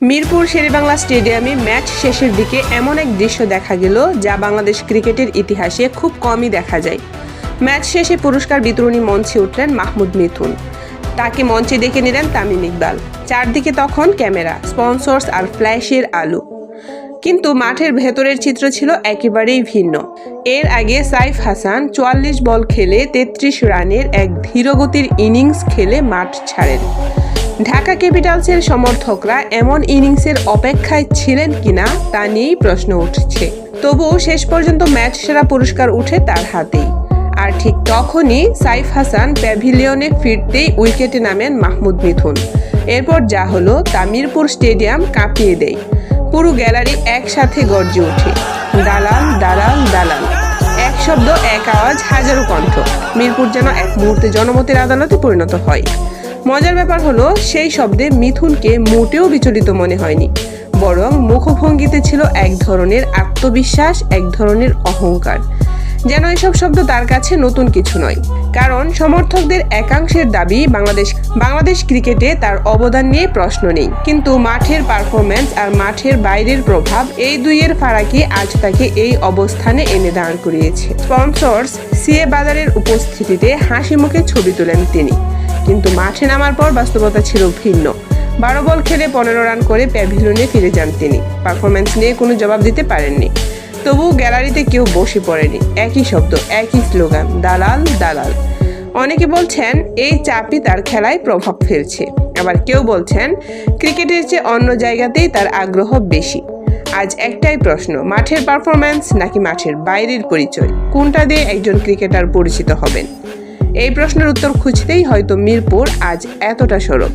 মিরপুর শেরেবাংলা স্টেডিয়ামে ম্যাচ শেষের দিকে এমন এক দৃশ্য দেখা গেল যা বাংলাদেশ ক্রিকেটের ইতিহাসে খুব কমই দেখা যায়। ম্যাচ শেষে পুরস্কার বিতরণী মঞ্চে উঠলেন মাহমুদ মিথুন। তাকে মঞ্চে ডেকে নিলেন তামিম ইকবাল। চারদিকে তখন ক্যামেরা, স্পন্সর্স আর ফ্ল্যাশের আলো। কিন্তু মাঠের ভেতরের চিত্র ছিল একেবারেই ভিন্ন। এর আগে সাইফ হাসান ৪৪ বল খেলে ৩৩ রানের এক ধীরগতির ইনিংস খেলে মাঠ ছাড়েন। ঢাকা ক্যাপিটালসের সমর্থকরা এমন ইনিংসের অপেক্ষায় ছিলেন কিনা তা নিয়েই প্রশ্ন উঠছে। তবুও শেষ পর্যন্ত ম্যাচ সেরা পুরস্কার উঠে তার হাতেই। আর ঠিক তখনই সাইফ হাসান প্যাভিলিয়নে ফিরতেই উইকেটে নামেন মাহমুদ মিথুন। এরপর যা হলো তা মিরপুর স্টেডিয়াম কাঁপিয়ে দেয়। পুরো গ্যালারি একসাথে গর্জে ওঠে, দালাল দালাল দালাল। এক শব্দ, এক আওয়াজ, হাজারো কণ্ঠ। মিরপুর যেন এক মুহূর্তে জনমতের আদালতে পরিণত হয়। মজার ব্যাপার হলো, সেই শব্দে মিথুনকে মোটেও বিচলিত মনে হয়নি, বরং মুখভঙ্গিতে ছিল এক ধরনের আত্মবিশ্বাস, এক ধরনের অহংকার। যেন এসব শব্দ তার কাছে নতুন কিছু নয়। কারণ সমর্থকদের একাংশের দাবি বাংলাদেশ ক্রিকেটে তার অবদান নিয়ে প্রশ্ন নেই, কিন্তু মাঠের পারফরম্যান্স আর মাঠের বাইরের প্রভাব, এই দুইয়ের ফারাকই আজ তাকে এই অবস্থানে এনে দাঁড় করিয়েছে। স্পন্সর্স, সিএ বাজারের উপস্থিতিতে হাসি মুখে ছবি তোলেন তিনি, কিন্তু মাঠে নামার পর বাস্তবতা ছিল ভিন্ন। ১২ বল খেলে ১৫ রান করে প্যাভিলিয়নে ফিরে যান তিনি। পারফরম্যান্স নিয়ে কোনো জবাব দিতে পারেননি। তবু গ্যালারিতে কেউ বসে পড়েনি। একই শব্দ, একই স্লোগান, দালাল দালাল। অনেকে বলছেন এই চাপই তার খেলায় প্রভাব ফেলছে। আবার কেউ বলছেন ক্রিকেটের চেয়ে অন্য জায়গাতেই তার আগ্রহ বেশি। আজ একটাই প্রশ্ন, মাঠের পারফরম্যান্স নাকি মাঠের বাইরের পরিচয়, কোনটা দিয়ে একজন ক্রিকেটার পরিচিত হবেন? এই প্রশ্নের উত্তর খুঁজতেই হয়তো মিরপুর আজ এতটা সরব।